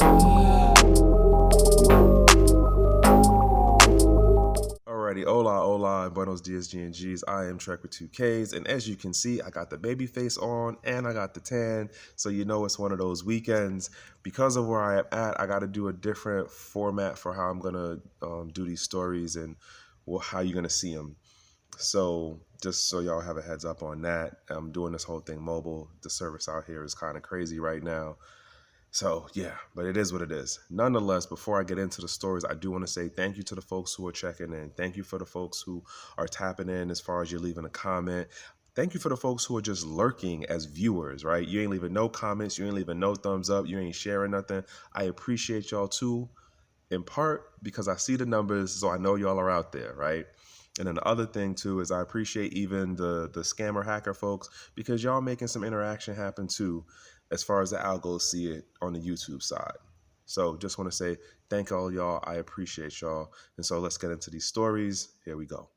Alrighty, hola, buenos dias, GNGs. I am Trekk with 2Ks, and as you can see, I got the baby face on and I got the tan, so you know it's one of those weekends. Because of where I am at, I got to do a different format for how I'm gonna do these stories and how you're gonna see them. So just so y'all have a heads up on that, I'm doing this whole thing mobile. The service out here is kind of crazy right now. So yeah, but it is what it is. Nonetheless, before I get into the stories, I do want to say thank you to the folks who are checking in. Thank you for the folks who are tapping in as far as you're leaving a comment. Thank you for the folks who are just lurking as viewers, right? You ain't leaving no comments. You ain't leaving no thumbs up. You ain't sharing nothing. I appreciate y'all too, in part because I see the numbers, so I know y'all are out there, right? And then the other thing too is I appreciate even the scammer hacker folks, because y'all making some interaction happen too, as far as the algos see it on the YouTube side. So just want to say thank all y'all. I appreciate y'all. And so let's get into these stories. Here we go.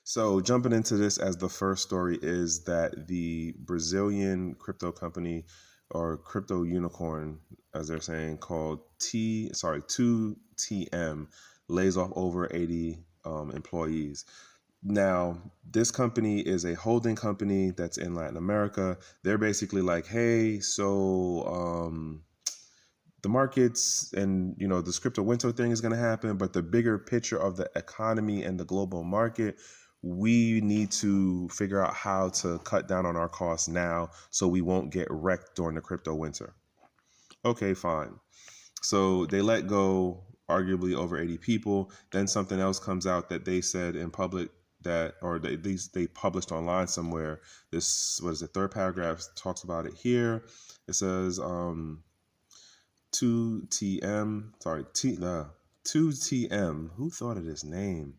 So jumping into this, as the first story is that the Brazilian crypto company or crypto unicorn, as they're saying, called 2TM, lays off over 80 employees. Now, this company is a holding company that's in Latin America. They're basically like, hey, so the markets and this crypto winter thing is going to happen, but the bigger picture of the economy and the global market, we need to figure out how to cut down on our costs now so we won't get wrecked during the crypto winter. Okay, fine. So they let go arguably over 80 people. Then something else comes out that they said in public that, or they published online somewhere. This, what is it, third paragraph talks about it here. It says 2TM, 2TM, who thought of this name,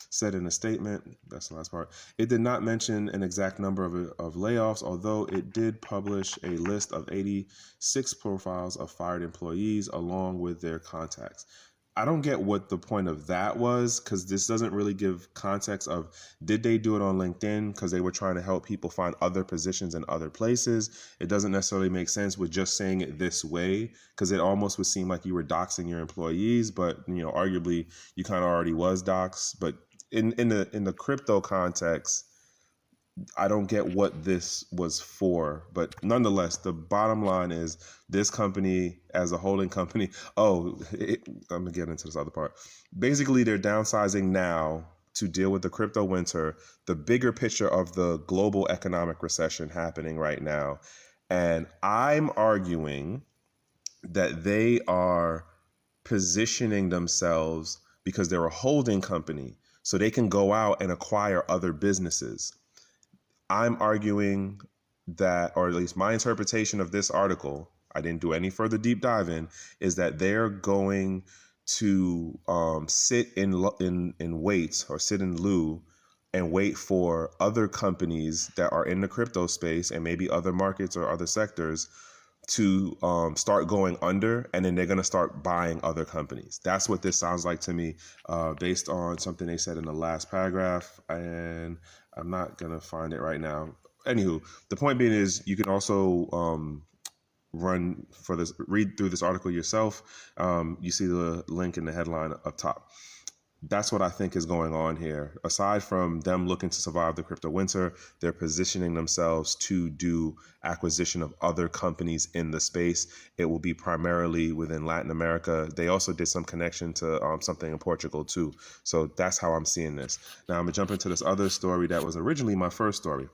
said in a statement, that's the last part, it did not mention an exact number of layoffs, although it did publish a list of 86 profiles of fired employees along with their contacts. I don't get what the point of that was, because this doesn't really give context of, did they do it on LinkedIn because they were trying to help people find other positions in other places? It doesn't necessarily make sense with just saying it this way, because it almost would seem like you were doxing your employees, but arguably you kind of already was doxed. But in the crypto context, I don't get what this was for, but nonetheless, the bottom line is this company as a holding company. I'm gonna get into this other part. Basically, they're downsizing now to deal with the crypto winter, the bigger picture of the global economic recession happening right now. And I'm arguing that they are positioning themselves because they're a holding company, so they can go out and acquire other businesses. I'm arguing that, or at least my interpretation of this article, I didn't do any further deep dive in, is that they're going to sit in wait, or sit in lieu and wait for other companies that are in the crypto space and maybe other markets or other sectors to start going under, and then they're going to start buying other companies. That's what this sounds like to me, based on something they said in the last paragraph, and I'm not going to find it right now. Anywho, the point being is you can also read through this article yourself. You see the link in the headline up top. That's what I think is going on here. Aside from them looking to survive the crypto winter, they're positioning themselves to do acquisition of other companies in the space. It will be primarily within Latin America. They also did some connection to something in Portugal too. So that's how I'm seeing this. Now I'm gonna jump into this other story that was originally my first story.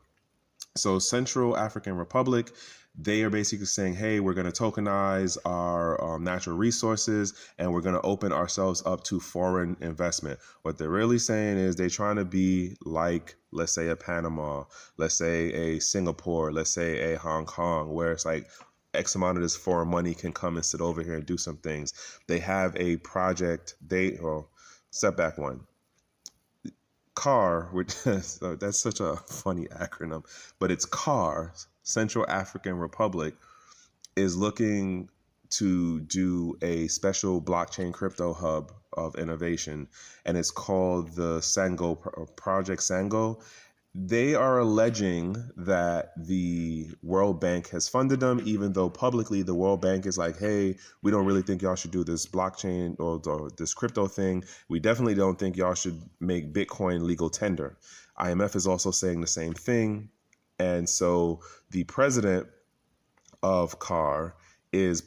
So Central African Republic, they are basically saying, hey, we're going to tokenize our natural resources and we're going to open ourselves up to foreign investment. What they're really saying is they're trying to be like, let's say, a Panama, let's say a Singapore, let's say a Hong Kong, where it's like X amount of this foreign money can come and sit over here and do some things. They have a project, step back one. CAR, which so that's such a funny acronym, but it's CAR, Central African Republic, is looking to do a special blockchain crypto hub of innovation, and it's called the Sango Project Sango. they are alleging that the World Bank has funded them, even though publicly the World Bank is like, hey, we don't really think y'all should do this blockchain or this crypto thing. We definitely don't think y'all should make Bitcoin legal tender. IMF is also saying the same thing. And so the president of CAR is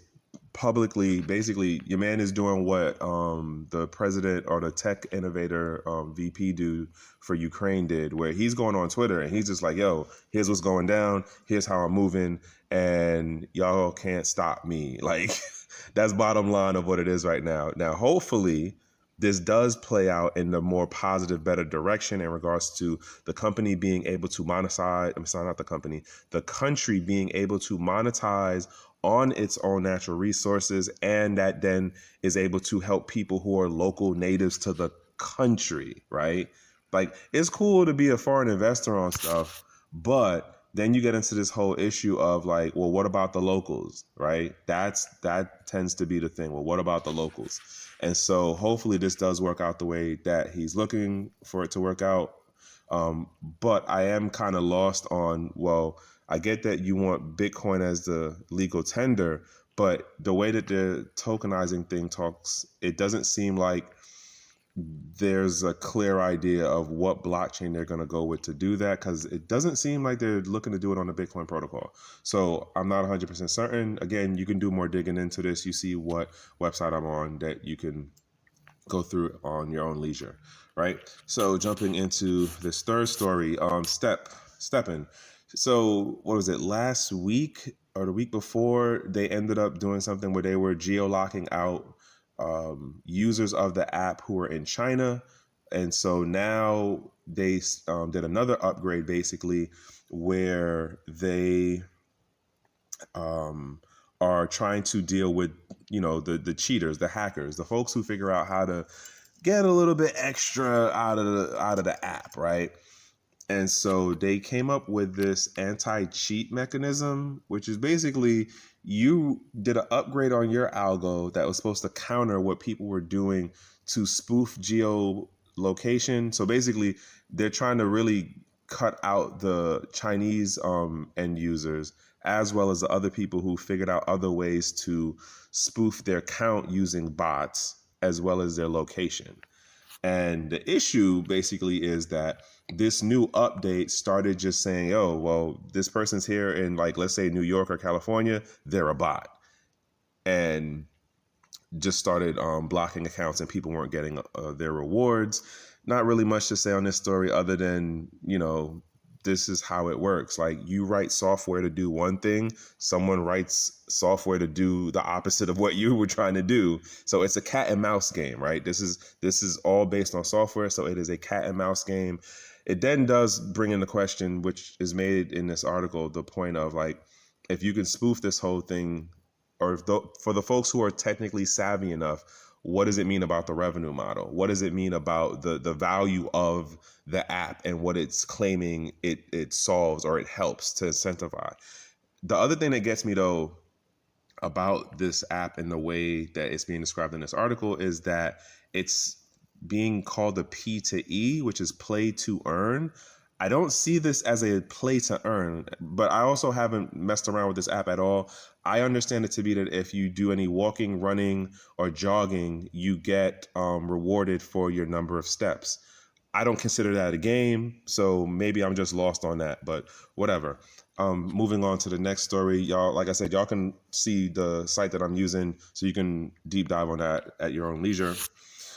publicly, basically, your man is doing what the president or the tech innovator VP do for Ukraine did, where he's going on Twitter and he's just like, yo, here's what's going down, here's how I'm moving, and y'all can't stop me. Like, that's bottom line of what it is right now. Now, hopefully this does play out in the more positive, better direction in regards to the company being able to monetize. I'm sorry, not the company, the country being able to monetize on its own natural resources, and that then is able to help people who are local natives to the country, right? Like, it's cool to be a foreign investor on stuff, but then you get into this whole issue of like, well, what about the locals, right? That tends to be the thing. Well, what about the locals? And so hopefully this does work out the way that he's looking for it to work out. But I am kind of lost on, well, I get that you want Bitcoin as the legal tender, but the way that the tokenizing thing talks, it doesn't seem like there's a clear idea of what blockchain they're going to go with to do that, because it doesn't seem like they're looking to do it on the Bitcoin protocol. So I'm not 100% certain. Again, you can do more digging into this. You see what website I'm on that you can go through on your own leisure, right? So jumping into this third story, Steppen. So what was it, last week or the week before, they ended up doing something where they were geo-locking out users of the app who are in China. And so now they did another upgrade, basically, where they are trying to deal with, the cheaters, the hackers, the folks who figure out how to get a little bit extra out of the app, right? And so they came up with this anti-cheat mechanism, which is basically you did an upgrade on your algo that was supposed to counter what people were doing to spoof geolocation. So basically, they're trying to really cut out the Chinese end users, as well as the other people who figured out other ways to spoof their count using bots, as well as their location. And the issue basically is that this new update started just saying, oh, well, this person's here in, like, let's say New York or California, they're a bot. And just started blocking accounts, and people weren't getting their rewards. Not really much to say on this story other than, this is how it works. Like, you write software to do one thing, someone writes software to do the opposite of what you were trying to do. So it's a cat and mouse game, right? This is all based on software, so it is a cat and mouse game. It then does bring in the question, which is made in this article, the point of, like, if you can spoof this whole thing, or for the folks who are technically savvy enough, what does it mean about the revenue model? What does it mean about the value of the app and what it's claiming it solves or it helps to incentivize? The other thing that gets me, though, about this app and the way that it's being described in this article is that it's being called a P to E, which is play to earn. I don't see this as a play to earn, but I also haven't messed around with this app at all. I understand it to be that if you do any walking, running, or jogging, you get rewarded for your number of steps. I don't consider that a game, so maybe I'm just lost on that, but whatever. Moving on to the next story, y'all, like I said, y'all can see the site that I'm using, so you can deep dive on that at your own leisure.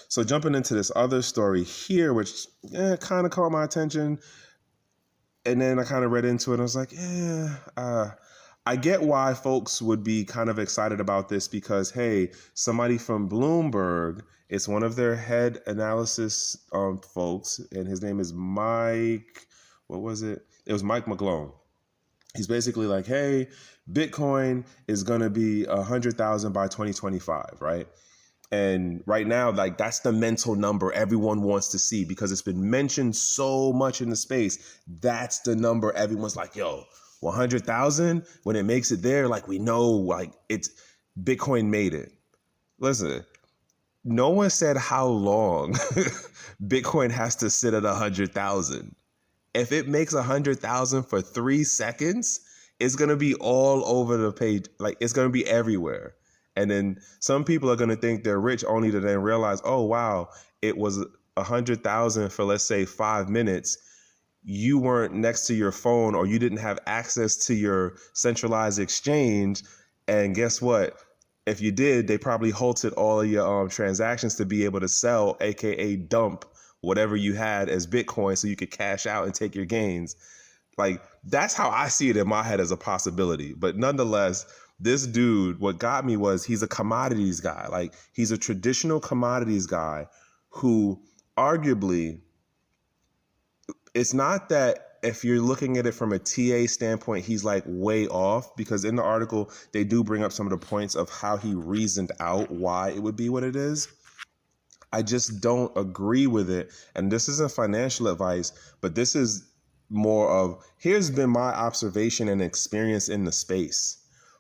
So jumping into this other story here, which kind of caught my attention. And then I kind of read into it and I was like, I get why folks would be kind of excited about this because, hey, somebody from Bloomberg, it's one of their head analysis folks, and his name is Mike, what was it? It was Mike McGlone. He's basically like, hey, Bitcoin is going to be 100,000 by 2025, right? And right now, like, that's the mental number everyone wants to see because it's been mentioned so much in the space. That's the number everyone's like, yo, 100,000, when it makes it there, like, we know, like, it's Bitcoin made it. Listen, no one said how long Bitcoin has to sit at 100,000. If it makes 100,000 for 3 seconds, it's going to be all over the page. Like, it's going to be everywhere. And then some people are going to think they're rich only to then realize, oh, wow, it was 100,000 for, let's say, 5 minutes. You weren't next to your phone, or you didn't have access to your centralized exchange. And guess what? If you did, they probably halted all of your transactions to be able to sell, aka dump whatever you had as Bitcoin so you could cash out and take your gains. Like, that's how I see it in my head as a possibility. But nonetheless, this dude, what got me was he's a commodities guy. Like, he's a traditional commodities guy who arguably, it's not that if you're looking at it from a TA standpoint, he's like way off, because in the article, they do bring up some of the points of how he reasoned out why it would be what it is. I just don't agree with it. And this isn't financial advice, but this is more of, here's been my observation and experience in the space.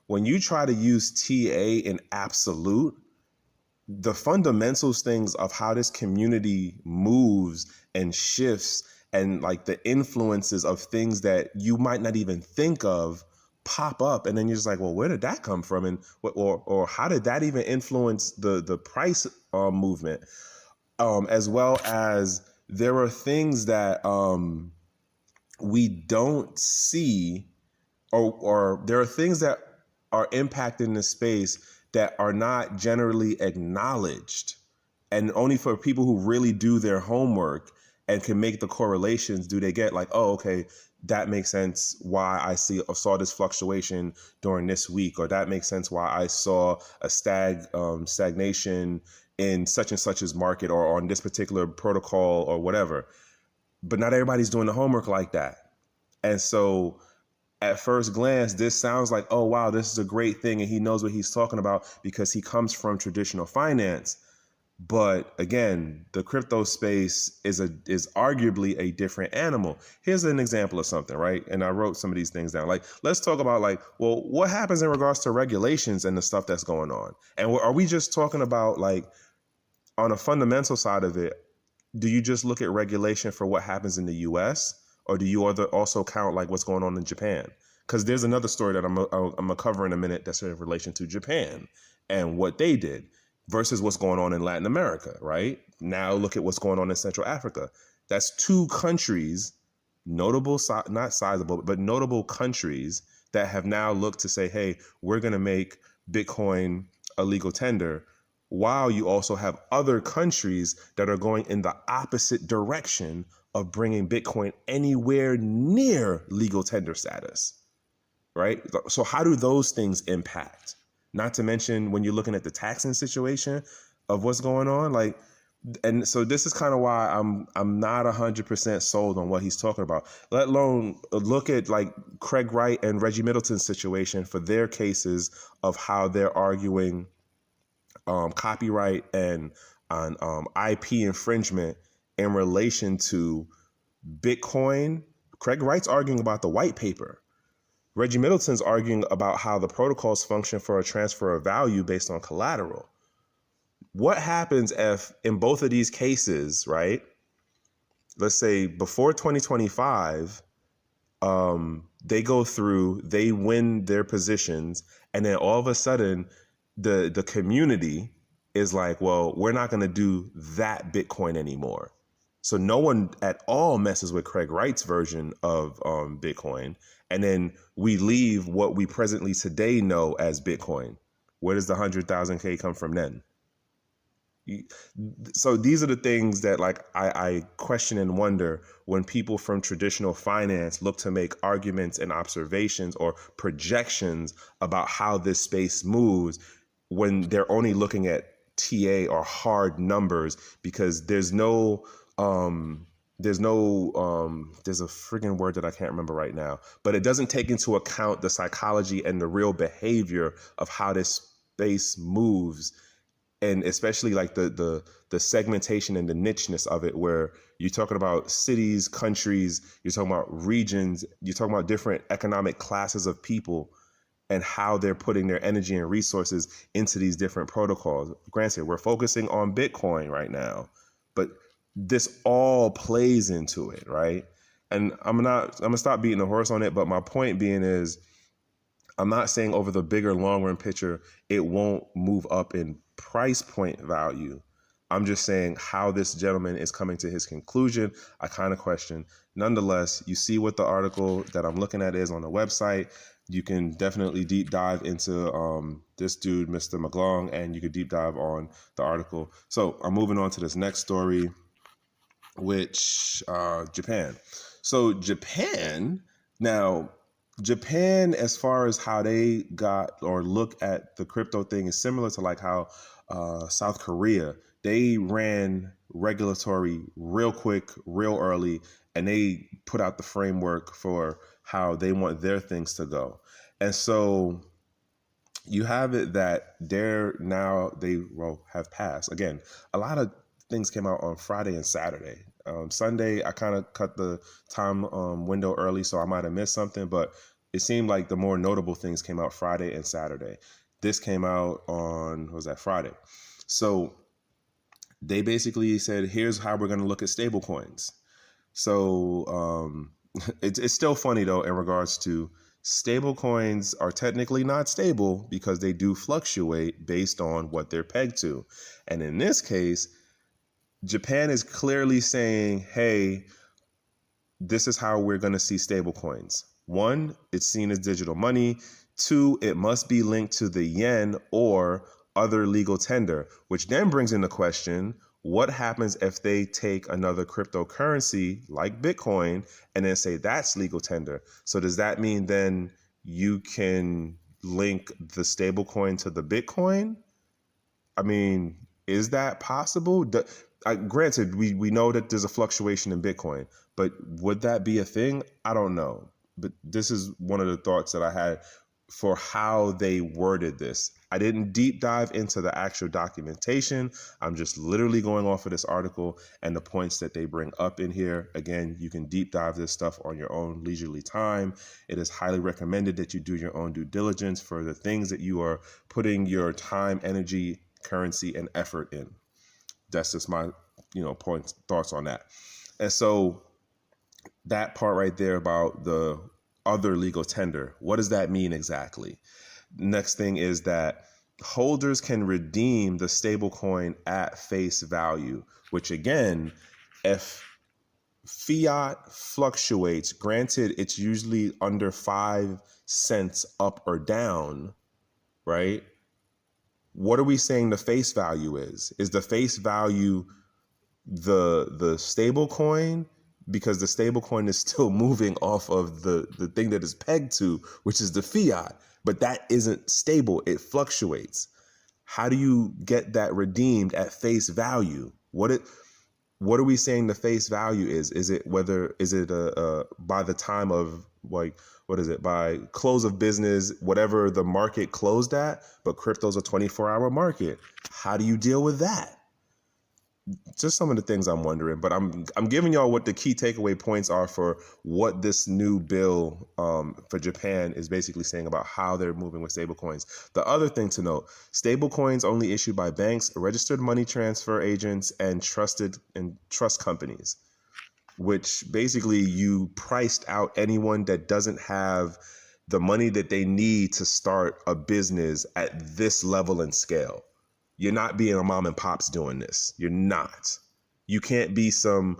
When you try to use TA in absolute, the fundamentals things of how this community moves and shifts, and like the influences of things that you might not even think of pop up, and then you're just like, well, where did that come from, and or how did that even influence the price movement, as well as there are things that we don't see, or there are things that are impacting the space that are not generally acknowledged, and only for people who really do their homework and can make the correlations do they get like, oh, okay, that makes sense why I saw this fluctuation during this week, or that makes sense why I saw a stagnation in such and such as market, or on this particular protocol, or whatever. But not everybody's doing the homework like that. And so at first glance, this sounds like, oh, wow, this is a great thing, and he knows what he's talking about because he comes from traditional finance. But again, the crypto space is arguably a different animal. Here's an example of something, right? And I wrote some of these things down. Like, let's talk about like, well, what happens in regards to regulations and the stuff that's going on? And are we just talking about like on a fundamental side of it? Do you just look at regulation for what happens in the US, or do you also count like what's going on in Japan? Because there's another story that I'm gonna cover in a minute that's in relation to Japan and what they did versus what's going on in Latin America, right? Now look at what's going on in Central Africa. That's 2 countries, notable, not sizable, but notable countries that have now looked to say, hey, we're going to make Bitcoin a legal tender, while you also have other countries that are going in the opposite direction of bringing Bitcoin anywhere near legal tender status, right? So how do those things impact? Not to mention when you're looking at the taxing situation of what's going on, like, and so this is kind of why I'm not 100% sold on what he's talking about. Let alone look at like Craig Wright and Reggie Middleton's situation for their cases of how they're arguing copyright and on IP infringement in relation to Bitcoin. Craig Wright's arguing about the white paper. Reggie Middleton's arguing about how the protocols function for a transfer of value based on collateral. What happens if in both of these cases, right, let's say before 2025, they go through, they win their positions, and then all of a sudden the community is like, well, we're not going to do that Bitcoin anymore. So no one at all messes with Craig Wright's version of Bitcoin. And then we leave what we presently today know as Bitcoin. Where does the 100,000 K come from then? So these are the things that like I question and wonder when people from traditional finance look to make arguments and observations or projections about how this space moves, when they're only looking at TA or hard numbers, because there's a friggin' word that I can't remember right now, but it doesn't take into account the psychology and the real behavior of how this space moves. And especially like the segmentation and the nicheness of it, where you're talking about cities, countries, you're talking about regions, you're talking about different economic classes of people and how they're putting their energy and resources into these different protocols. Granted, we're focusing on Bitcoin right now, but this all plays into it, right? And I'm gonna stop beating the horse on it, but my point being is, I'm not saying over the bigger long run picture it won't move up in price point value. I'm just saying how this gentleman is coming to his conclusion, I kind of question. Nonetheless, you see what the article that I'm looking at is on the website. You can definitely deep dive into this dude, Mr. McGlong, and you could deep dive on the article. So I'm moving on to this next story, which Japan. So Japan, as far as how they got or look at the crypto thing, is similar to like how South Korea, they ran regulatory real quick, real early, and they put out the framework for how they want their things to go. And so you have it that they have passed. Again, a lot of things came out on Friday and Saturday. Sunday, I kind of cut the time window early, so I might have missed something, but it seemed like the more notable things came out Friday and Saturday. This came out on, what was that, Friday. So they basically said, here's how we're going to look at stable coins. So it's still funny, though, in regards to stable coins are technically not stable because they do fluctuate based on what they're pegged to. And in this case, Japan is clearly saying, hey, this is how we're going to see stable coins. One, it's seen as digital money. Two, it must be linked to the yen or other legal tender, which then brings into question, what happens if they take another cryptocurrency like Bitcoin and then say that's legal tender? So does that mean then you can link the stable coin to the Bitcoin? I mean, is that possible? Granted, we know that there's a fluctuation in Bitcoin, but would that be a thing? I don't know. But this is one of the thoughts that I had for how they worded this. I didn't deep dive into the actual documentation. I'm just literally going off of this article and the points that they bring up in here. Again, you can deep dive this stuff on your own leisurely time. It is highly recommended that you do your own due diligence for the things that you are putting your time, energy, currency, and effort in. That's just my, thoughts on that. And so that part right there about the other legal tender, what does that mean exactly? Next thing is that holders can redeem the stablecoin at face value, which again, if fiat fluctuates, granted, it's usually under 5 cents up or down, right? What are we saying the face value is? Is the face value the stable coin? Because the stable coin is still moving off of the thing that is pegged to, which is the fiat, but that isn't stable. It fluctuates. How do you get that redeemed at face value? What are we saying the face value is? Is it by the time of by close of business, whatever the market closed at, but crypto's a 24-hour market. How do you deal with that? Just some of the things I'm wondering, but I'm giving y'all what the key takeaway points are for what this new bill for Japan is basically saying about how they're moving with stablecoins. The other thing to note, stablecoins only issued by banks, registered money transfer agents, and trust companies, which basically you priced out anyone that doesn't have the money that they need to start a business at this level and scale. You're not being a mom and pops doing this. You're not. You can't be some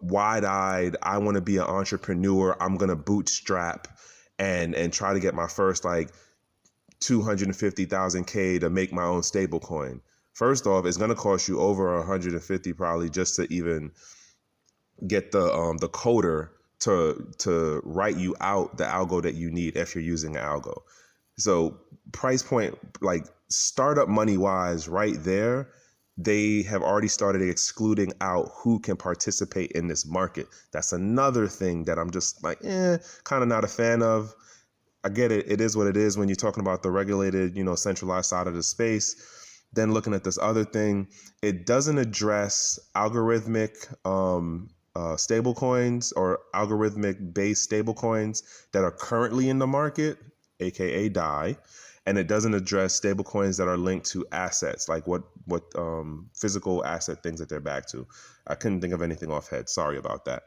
wide-eyed, I want to be an entrepreneur, I'm going to bootstrap and try to get my first like 250,000 K to make my own stable coin. First off, it's going to cost you over 150 probably just to even get the coder to write you out the algo that you need if you're using an algo. So price point, like startup money wise right there, they have already started excluding out who can participate in this market. That's another thing that I'm just like, kind of not a fan of. I get it. It is what it is when you're talking about the regulated, centralized side of the space. Then looking at this other thing, it doesn't address algorithmic stable coins or algorithmic based stable coins that are currently in the market, aka DAI. and it doesn't address stablecoins that are linked to assets, like what physical asset things that they're back to. I couldn't think of anything off head. Sorry about that.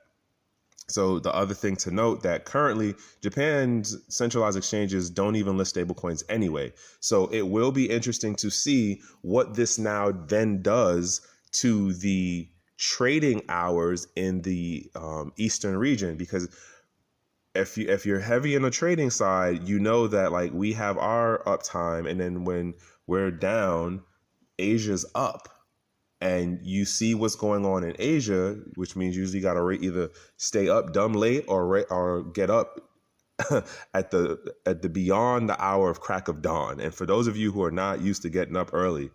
So the other thing to note that currently Japan's centralized exchanges don't even list stablecoins anyway. So it will be interesting to see what this now then does to the trading hours in the Eastern region, because if you're heavy in the trading side, you know that like we have our uptime, and then when we're down, Asia's up. And you see what's going on in Asia, which means you usually got to either stay up dumb late or get up at the beyond the hour of crack of dawn. And for those of you who are not used to getting up early,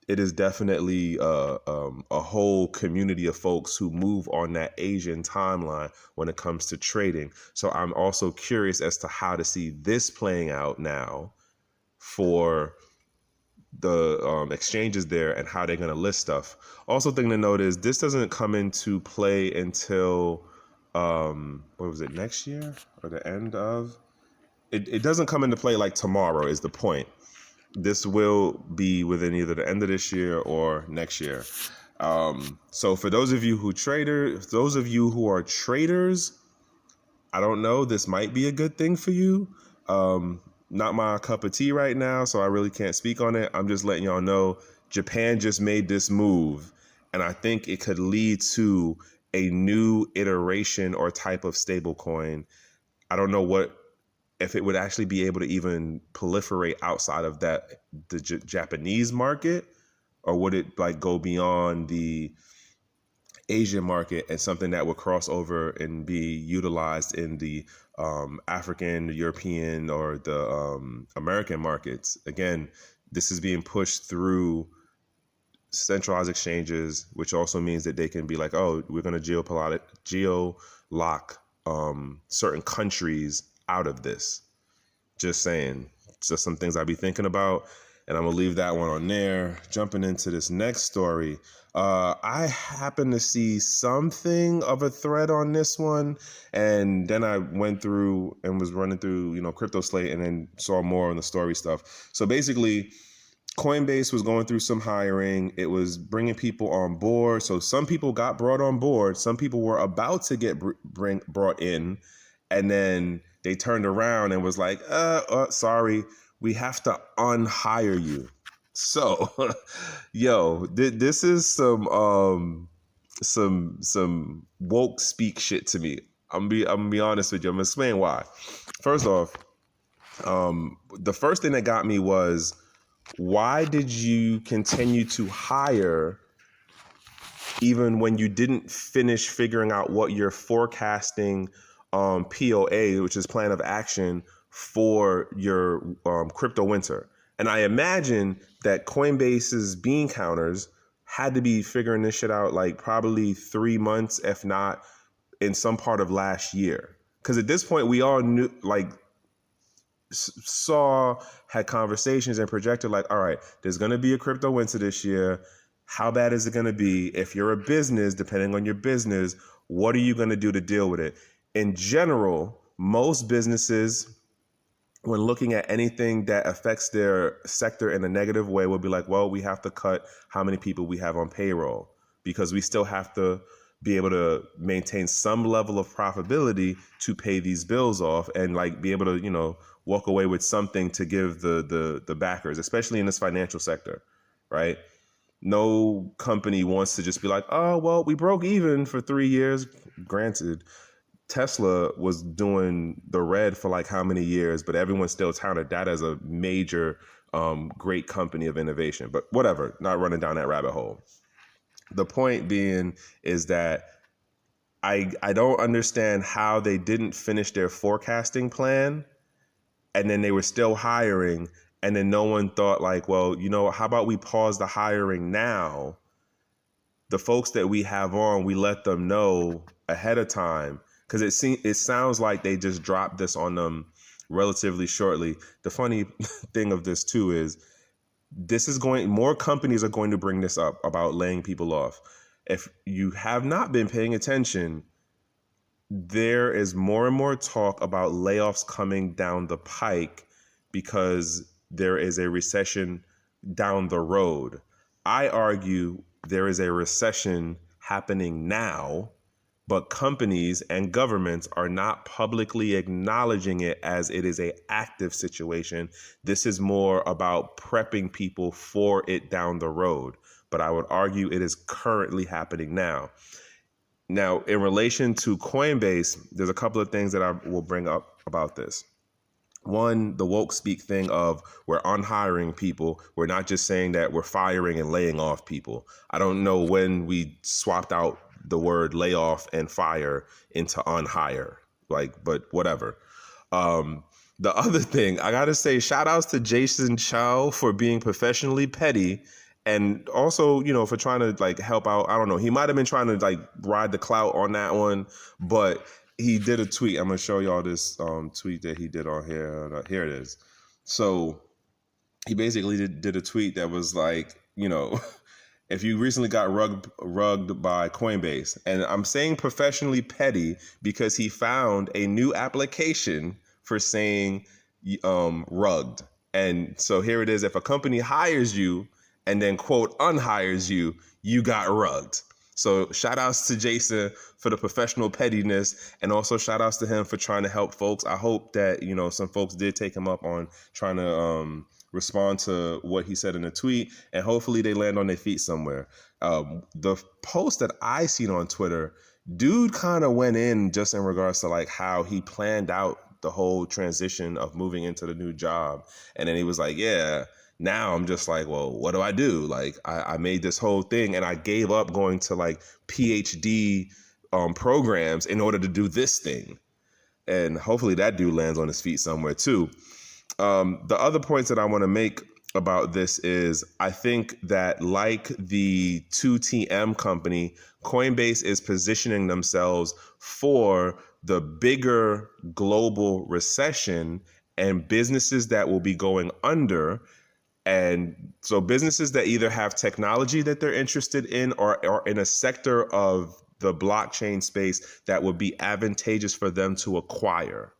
it is definitely a whole community of folks who move on that Asian timeline when it comes to trading. So I'm also curious as to how to see this playing out now for the exchanges there and how they're going to list stuff. Also, thing to note is this doesn't come into play until what was it, next year or the end of it doesn't come into play like tomorrow is the point. This will be within either the end of this year or next year. So for those of you who are traders, I don't know, this might be a good thing for you. Not my cup of tea right now, so I really can't speak on it. I'm just letting y'all know Japan just made this move, and I think it could lead to a new iteration or type of stablecoin. I don't know if it would actually be able to even proliferate outside of the Japanese market, or would it like go beyond the Asian market and something that would cross over and be utilized in the African, the European, or the American markets. Again, this is being pushed through centralized exchanges, which also means that they can be like, oh, we're going to geo-lock certain countries out of this. Just saying. Just some things I'd be thinking about. And I'm going to leave that one on there. Jumping into this next story. I happened to see something of a thread on this one. And then I went through and was running through, Crypto Slate, and then saw more on the story stuff. So basically, Coinbase was going through some hiring. It was bringing people on board. So some people got brought on board. Some people were about to get brought in. And then they turned around and was like, sorry, we have to unhire you. So, yo, this is some woke speak shit to me. I'm gonna be honest with you. I'm gonna explain why. First off, the first thing that got me was, why did you continue to hire even when you didn't finish figuring out what you're forecasting POA, which is plan of action for your crypto winter? And I imagine that Coinbase's bean counters had to be figuring this shit out like probably 3 months, if not in some part of last year. Because at this point, we all knew, like, had conversations and projected like, all right, there's going to be a crypto winter this year. How bad is it going to be? If you're a business, depending on your business, what are you going to do to deal with it? In general, most businesses, when looking at anything that affects their sector in a negative way, will be like, well, we have to cut how many people we have on payroll, because we still have to be able to maintain some level of profitability to pay these bills off and like be able to, walk away with something to give the backers, especially in this financial sector, right? No company wants to just be like, oh, well, we broke even for 3 years. Granted, Tesla was doing the red for like how many years, but everyone still touted that as a major, great company of innovation. But whatever, not running down that rabbit hole. The point being is that I don't understand how they didn't finish their forecasting plan, and then they were still hiring, and then no one thought like, well, how about we pause the hiring now? The folks that we have on, we let them know ahead of time, because it sounds like they just dropped this on them relatively shortly. The funny thing of this too is more companies are going to bring this up about laying people off. If you have not been paying attention, there is more and more talk about layoffs coming down the pike, because there is a recession down the road. I argue there is a recession happening now, but companies and governments are not publicly acknowledging it as it is an active situation. This is more about prepping people for it down the road. But I would argue it is currently happening now. Now, in relation to Coinbase, there's a couple of things that I will bring up about this. One, the woke speak thing of we're unhiring people. We're not just saying that we're firing and laying off people. I don't know when we swapped out the word layoff and fire into unhire, but whatever. The other thing, I got to say, shout outs to Jason Chow for being professionally petty. And also, for trying to help out. I don't know. He might have been trying to ride the clout on that one, but he did a tweet. I'm going to show y'all this tweet that he did on here. Here it is. So he basically did a tweet that was if you recently got rugged by Coinbase, and I'm saying professionally petty because he found a new application for saying rugged. And so here it is. If a company hires you and then quote unhires you, you got rugged. So shout outs to Jason for the professional pettiness, and also shout outs to him for trying to help folks. I hope that, some folks did take him up on trying to respond to what he said in the tweet, and hopefully they land on their feet somewhere. The post that I seen on Twitter, dude kind of went in just in regards to how he planned out the whole transition of moving into the new job. And then he was like, yeah, now I'm just well, what do I do? I made this whole thing and I gave up going to PhD programs in order to do this thing. And hopefully that dude lands on his feet somewhere too. The other points that I want to make about this is I think that the 2TM company, Coinbase is positioning themselves for the bigger global recession and businesses that will be going under. And so businesses that either have technology that they're interested in or in a sector of the blockchain space that would be advantageous for them to acquire.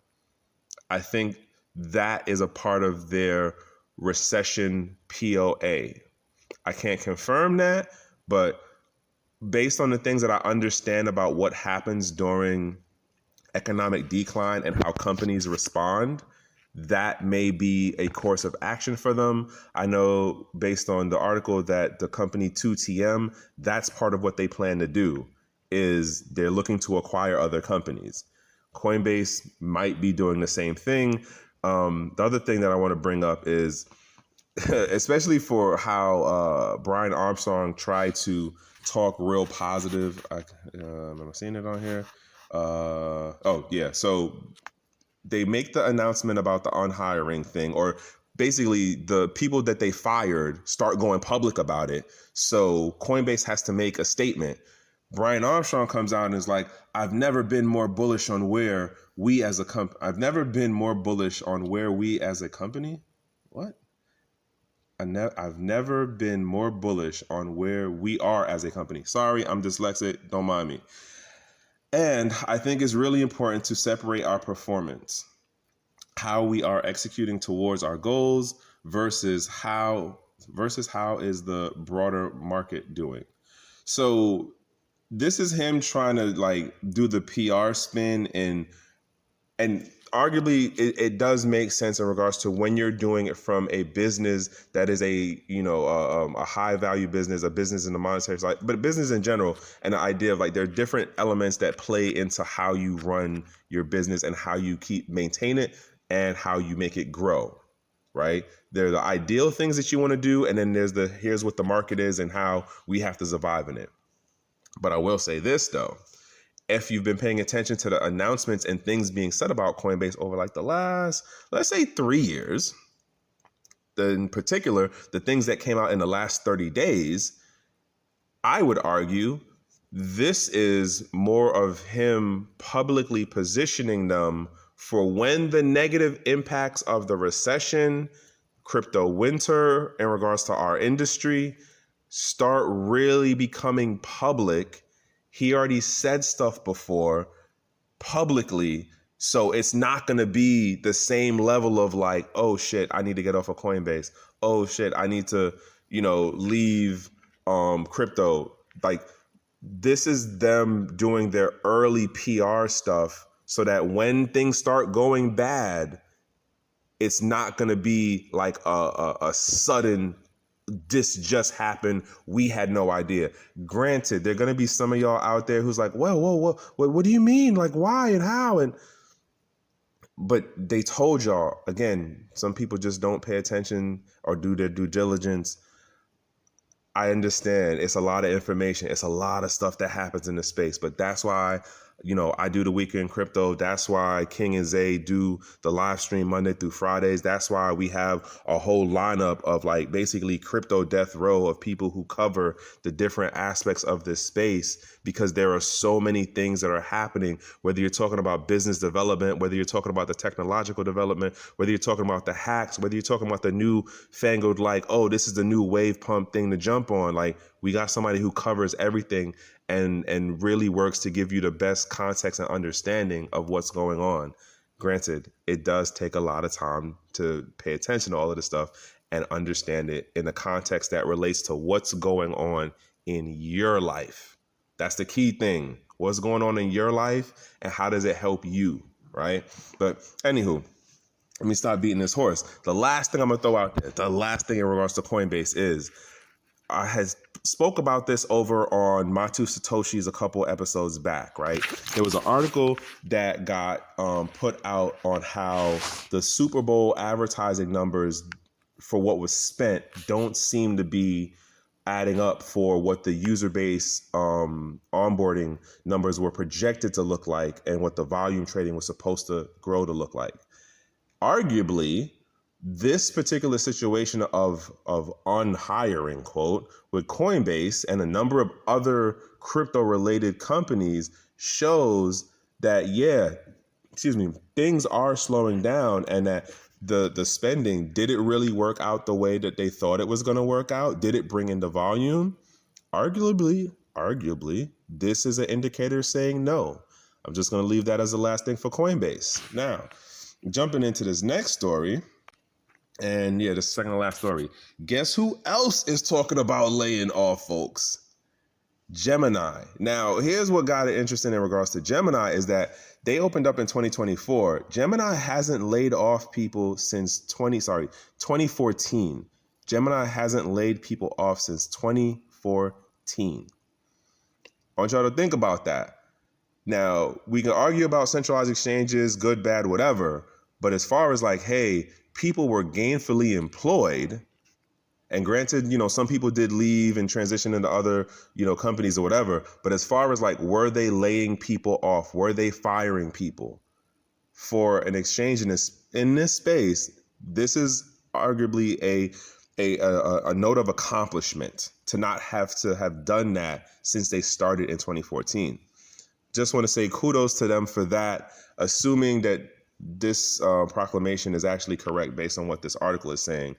I think that is a part of their recession POA. I can't confirm that, but based on the things that I understand about what happens during economic decline and how companies respond, that may be a course of action for them. I know based on the article that the company 2TM, that's part of what they plan to do, is they're looking to acquire other companies. Coinbase might be doing the same thing. The other thing that I want to bring up is, especially for how Brian Armstrong tried to talk real positive. Am I seeing it on here? Oh, yeah. So they make the announcement about the unhiring thing, or basically the people that they fired start going public about it. So Coinbase has to make a statement. Brian Armstrong comes out and is like, I've never been more bullish on where we as a company. I've never been more bullish on where we as a company. What? I've never been more bullish on where we are as a company. Sorry, I'm dyslexic. Don't mind me. And I think it's really important to separate our performance, how we are executing towards our goals versus how is the broader market doing. So this is him trying to do the PR spin, and arguably it does make sense in regards to when you're doing it from a business that is a high value business, a business in the monetary side, but a business in general, and the idea of there are different elements that play into how you run your business and how you maintain it and how you make it grow, right? There are the ideal things that you want to do, and then there's here's what the market is and how we have to survive in it. But I will say this though, if you've been paying attention to the announcements and things being said about Coinbase over the last, let's say 3 years, in particular, the things that came out in the last 30 days, I would argue this is more of him publicly positioning them for when the negative impacts of the recession, crypto winter in regards to our industry start really becoming public. He already said stuff before publicly So it's not going to be the same level of like, oh shit, I need to get off of Coinbase. Oh shit, I need to, leave crypto. Like, this is them doing their early PR stuff so that when things start going bad, it's not going to be like a sudden, this just happened, we had no idea. Granted, there are going to be some of y'all out there who's like, well, whoa, what do you mean? Like, why and how? But they told y'all, again, some people just don't pay attention or do their due diligence. I understand it's a lot of information. It's a lot of stuff that happens in the space, but that's why, I do the Weekend Crypto. That's why King and Zay do the live stream Monday through Fridays. That's why we have a whole lineup of like basically crypto death row of people who cover the different aspects of this space, because there are so many things that are happening, whether you're talking about business development, whether you're talking about the technological development, whether you're talking about the hacks, whether you're talking about the new fangled, like, oh, this is the new wave pump thing to jump on. Like, we got somebody who covers everything and really works to give you the best context and understanding of what's going on. Granted, it does take a lot of time to pay attention to all of this stuff and understand it in the context that relates to what's going on in your life. That's the key thing. What's going on in your life and how does it help you, right? But anywho, let me stop beating this horse. The last thing I'm gonna throw out there, the last thing in regards to Coinbase is, I had spoke about this over on Matu Satoshi's a couple episodes back, right? There was an article that got put out on how the Super Bowl advertising numbers for what was spent don't seem to be adding up for what the user base onboarding numbers were projected to look like and what the volume trading was supposed to grow to look like. Arguably, this particular situation of unhiring, quote, with Coinbase and a number of other crypto related companies shows that, things are slowing down, and that the spending, did it really work out the way that they thought it was going to work out? Did it bring in the volume? Arguably, this is an indicator saying no. I'm just going to leave that as the last thing for Coinbase. Now, jumping into this next story. And the second to last story. Guess who else is talking about laying off folks? Gemini. Now, here's what got it interesting in regards to Gemini is that they opened up in 2024. Gemini hasn't laid off people since 2014. Gemini hasn't laid people off since 2014. I want y'all to think about that. Now, we can argue about centralized exchanges, good, bad, whatever. But as far as like, hey, people were gainfully employed, and granted, some people did leave and transition into other, companies or whatever. But as far as like, were they laying people off? Were they firing people for an exchange in this space? This is arguably a note of accomplishment to not have to have done that since they started in 2014. Just want to say kudos to them for that, assuming that this proclamation is actually correct based on what this article is saying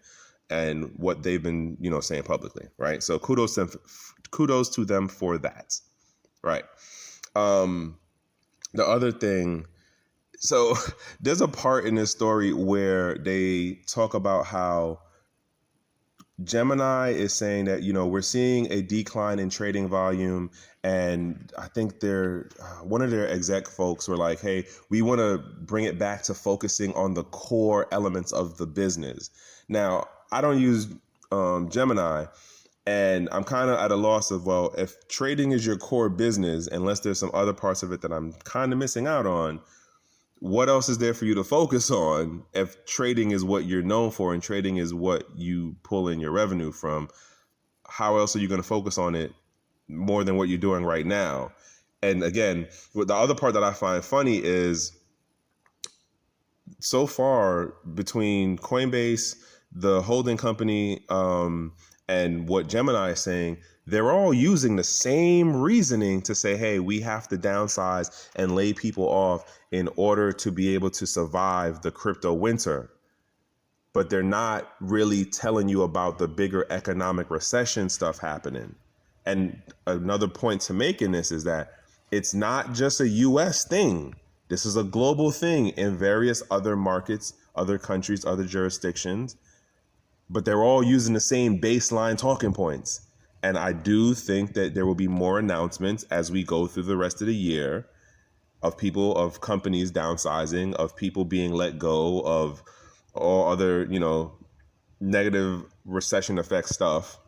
and what they've been, saying publicly, right? So kudos to them for that, right? The other thing, so there's a part in this story where they talk about how Gemini is saying that, we're seeing a decline in trading volume. And I think one of their exec folks were like, hey, we want to bring it back to focusing on the core elements of the business. Now, I don't use Gemini, and I'm kind of at a loss of, well, if trading is your core business, unless there's some other parts of it that I'm kind of missing out on, what else is there for you to focus on if trading is what you're known for and trading is what you pull in your revenue from? How else are you going to focus on it more than what you're doing right now? And again, the other part that I find funny is so far between Coinbase, the holding company, and what Gemini is saying, they're all using the same reasoning to say, hey, we have to downsize and lay people off in order to be able to survive the crypto winter. But they're not really telling you about the bigger economic recession stuff happening. And another point to make in this is that it's not just a US thing. This is a global thing in various other markets, other countries, other jurisdictions, but they're all using the same baseline talking points. And I do think that there will be more announcements as we go through the rest of the year of people, of companies downsizing, of people being let go, of all other, negative recession effect stuff,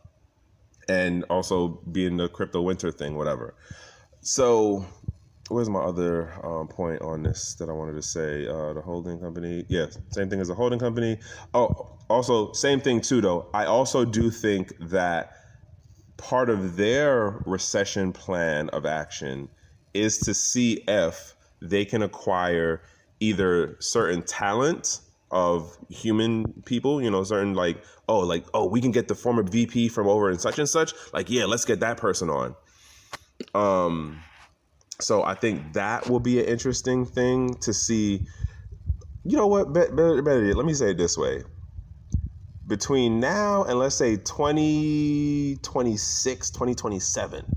and also being the crypto winter thing, whatever. So where's my other point on this that I wanted to say? The holding company. Yes, same thing as a holding company. Oh, also same thing too, though. I also do think that part of their recession plan of action is to see if they can acquire either certain talent of human people, certain we can get the former VP from over and such. Like, yeah, let's get that person on. So I think that will be an interesting thing to see. You know what? Better, let me say it this way. Between now and let's say 2026, 2027,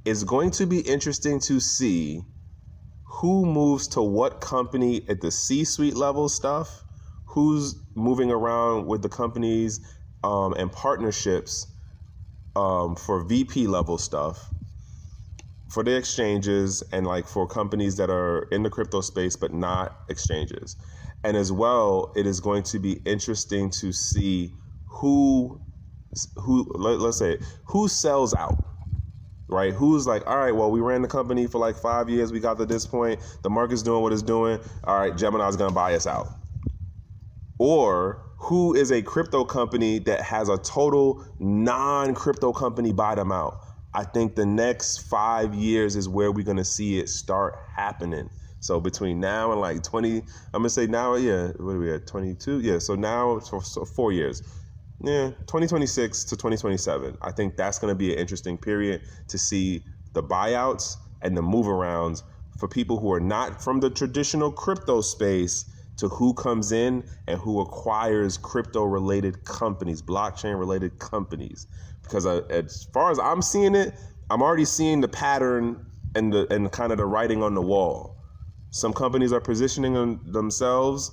it's going to be interesting to see who moves to what company at the C-suite level stuff, who's moving around with the companies and partnerships for VP level stuff, for the exchanges, and like for companies that are in the crypto space but not exchanges. And as well, it is going to be interesting to see let's say, who sells out, right? Who's like, all right, well, we ran the company for like 5 years. We got to this point. The market's doing what it's doing. All right, Gemini's going to buy us out. Or who is a crypto company that has a total non-crypto company buy them out? I think the next 5 years is where we're going to see it start happening. So between now and like 20, I'm going to say now, yeah, what are we at, 22? Yeah, so now for 4 years. Yeah, 2026 to 2027. I think that's going to be an interesting period to see the buyouts and the move arounds for people who are not from the traditional crypto space to who comes in and who acquires crypto related companies, blockchain related companies. Because as far as I'm seeing it, I'm already seeing the pattern and kind of the writing on the wall. Some companies are positioning themselves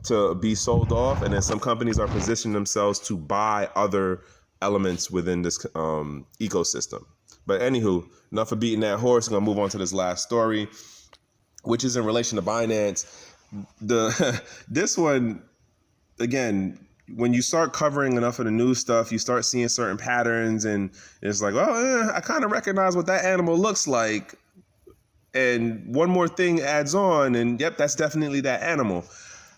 to be sold off, and then some companies are positioning themselves to buy other elements within this ecosystem. But anywho, enough of beating that horse. I'm gonna move on to this last story, which is in relation to Binance. This one, again, when you start covering enough of the news stuff, you start seeing certain patterns, and it's like, I kind of recognize what that animal looks like. And one more thing adds on, and yep, that's definitely that animal.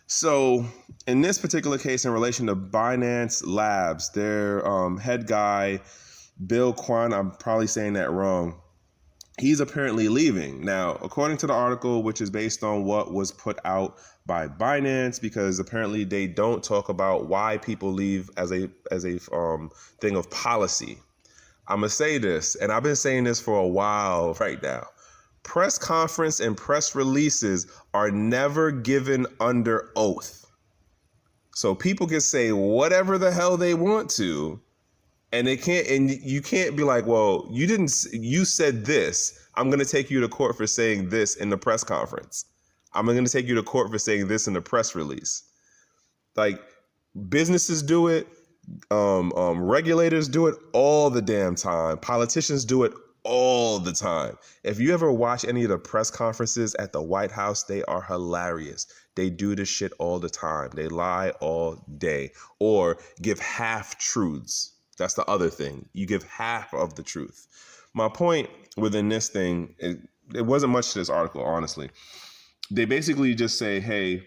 So in this particular case, in relation to Binance Labs, their head guy, Bill Kwan, I'm probably saying that wrong, he's apparently leaving. Now, according to the article, which is based on what was put out by Binance, because apparently they don't talk about why people leave as a thing of policy. I'm going to say this, and I've been saying this for a while right now. Press conference and press releases are never given under oath. So people can say whatever the hell they want to, and you can't be like, well, you said this. I'm going to take you to court for saying this in the press conference. I'm going to take you to court for saying this in the press release. Like, businesses do it. Regulators do it all the damn time. Politicians do it all the time. If you ever watch any of the press conferences at the White House, they are hilarious. They do this shit all the time. They lie all day or give half truths. That's the other thing. You give half of the truth. My point within this thing, it wasn't much to this article, honestly. They basically just say, hey,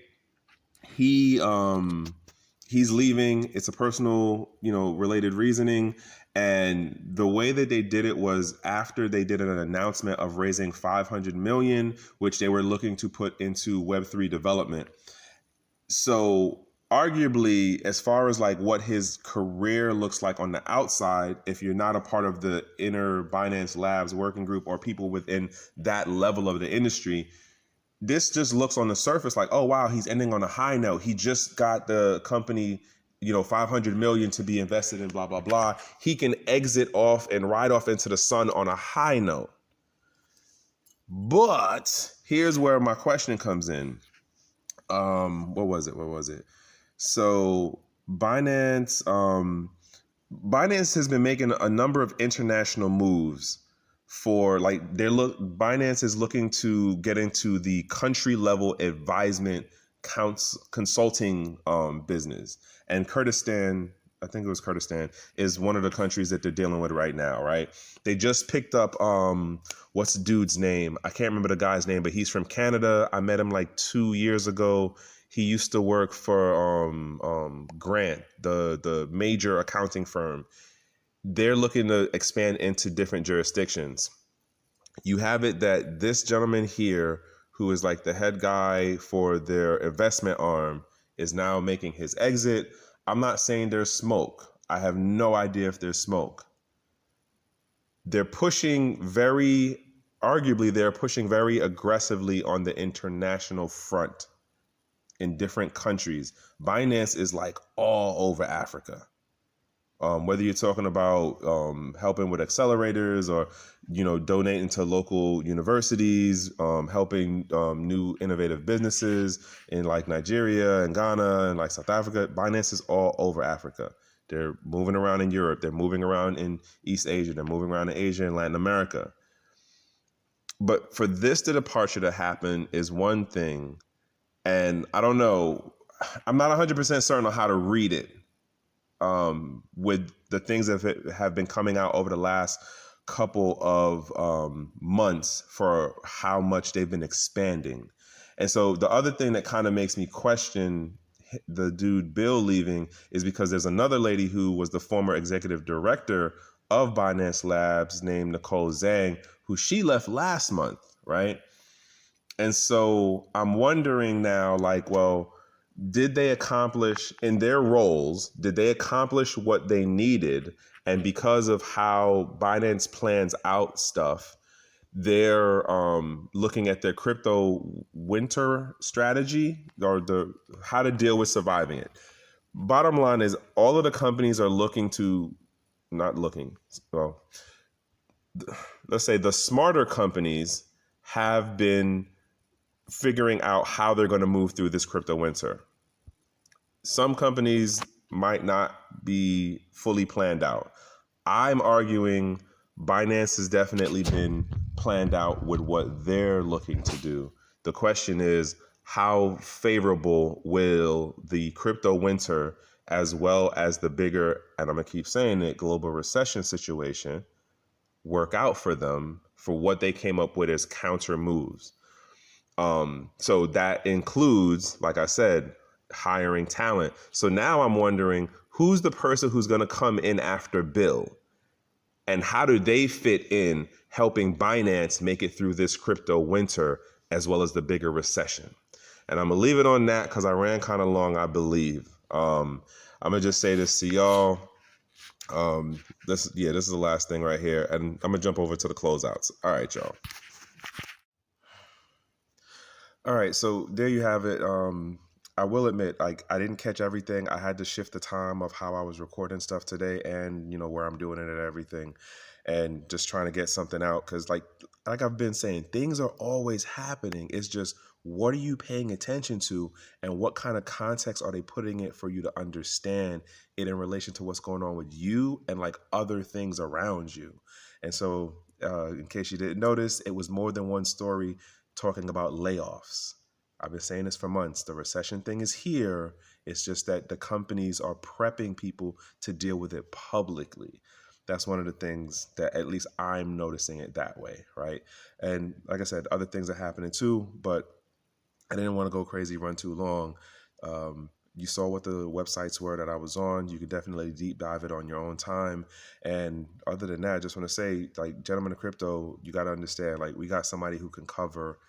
he's leaving. It's a personal, related reasoning. And the way that they did it was after they did an announcement of raising $500 million, which they were looking to put into Web3 development. So arguably, as far as like what his career looks like on the outside, if you're not a part of the inner Binance Labs working group or people within that level of the industry, this just looks on the surface like, oh, wow, he's ending on a high note. He just got the company, $500 million to be invested in, blah, blah, blah. He can exit off and ride off into the sun on a high note. But here's where my question comes in. What was it? So Binance has been making a number of international moves for like Binance is looking to get into the country level advisement consulting business. And Kurdistan, I think it was Kurdistan, is one of the countries that they're dealing with right now, right? They just picked up what's the dude's name? I can't remember the guy's name, but he's from Canada. I met him like 2 years ago. He used to work for Grant, the major accounting firm. They're looking to expand into different jurisdictions. You have it that this gentleman here, who is like the head guy for their investment arm, is now making his exit. I'm not saying there's smoke. I have no idea if there's smoke. Arguably, they're pushing very aggressively on the international front in different countries. Binance is like all over Africa. Whether you're talking about helping with accelerators or, donating to local universities, helping new innovative businesses in like Nigeria and Ghana and like South Africa, Binance is all over Africa. They're moving around in Europe. They're moving around in East Asia. They're moving around in Asia and Latin America. But for this departure to happen is one thing. And I don't know, I'm not 100% certain on how to read it. With the things that have been coming out over the last couple of months for how much they've been expanding. And so the other thing that kind of makes me question the dude Bill leaving is because there's another lady who was the former executive director of Binance Labs named Nicole Zhang, who she left last month, right? And so I'm wondering now, like, well, did they accomplish in their roles, did they accomplish what they needed? And because of how Binance plans out stuff, they're looking at their crypto winter strategy or how to deal with surviving it. Bottom line is all of the companies are let's say the smarter companies have been figuring out how they're going to move through this crypto winter. Some companies might not be fully planned out. I'm arguing Binance has definitely been planned out with what they're looking to do. The question is, how favorable will the crypto winter, as well as the bigger, and I'm going to keep saying it, global recession situation, work out for them for what they came up with as counter moves? So that includes, like I said, hiring talent. So now I'm wondering who's the person who's going to come in after Bill, and how do they fit in helping Binance make it through this crypto winter as well as the bigger recession? And I'm gonna leave it on that because I ran kind of long, I believe. I'm gonna just say this to y'all. This is the last thing right here, and I'm gonna jump over to the closeouts. All right, y'all. All right, so there you have it. I will admit, like, I didn't catch everything. I had to shift the time of how I was recording stuff today, and where I'm doing it and everything, and just trying to get something out. Because, like I've been saying, things are always happening. It's just, what are you paying attention to, and what kind of context are they putting it for you to understand it in relation to what's going on with you and like other things around you. And so, in case you didn't notice, it was more than one story talking about layoffs. I've been saying this for months. The recession thing is here. It's just that the companies are prepping people to deal with it publicly. That's one of the things that at least I'm noticing it that way, right? And like I said, other things are happening too, but I didn't want to go crazy, run too long. You saw what the websites were that I was on. You could definitely deep dive it on your own time. And other than that, I just want to say, like, Gentlemen of Crypto, you got to understand, like, we got somebody who can cover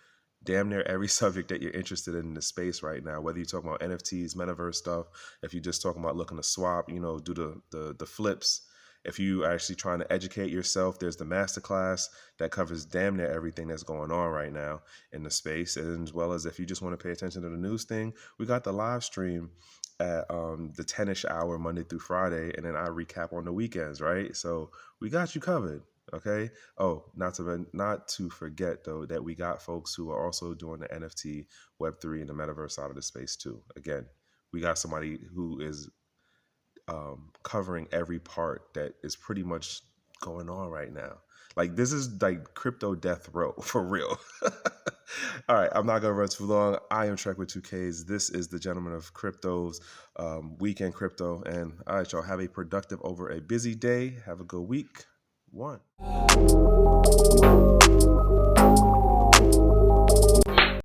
damn near every subject that you're interested in the space right now, whether you're talking about NFTs, metaverse stuff, if you're just talking about looking to swap, do the flips. If you are actually trying to educate yourself, there's the masterclass that covers damn near everything that's going on right now in the space. And as well as if you just want to pay attention to the news thing, we got the live stream at the 10-ish hour Monday through Friday. And then I recap on the weekends, right? So we got you covered. Okay. Oh, not to forget though that we got folks who are also doing the NFT, Web3, and the metaverse side of the space too. Again, we got somebody who is covering every part that is pretty much going on right now. Like this is like crypto death row for real. All right, I'm not gonna run too long. I am Trek with 2Ks. This is the Gentleman of Crypto's weekend crypto, and all right, y'all have a productive over a busy day. Have a good week. One.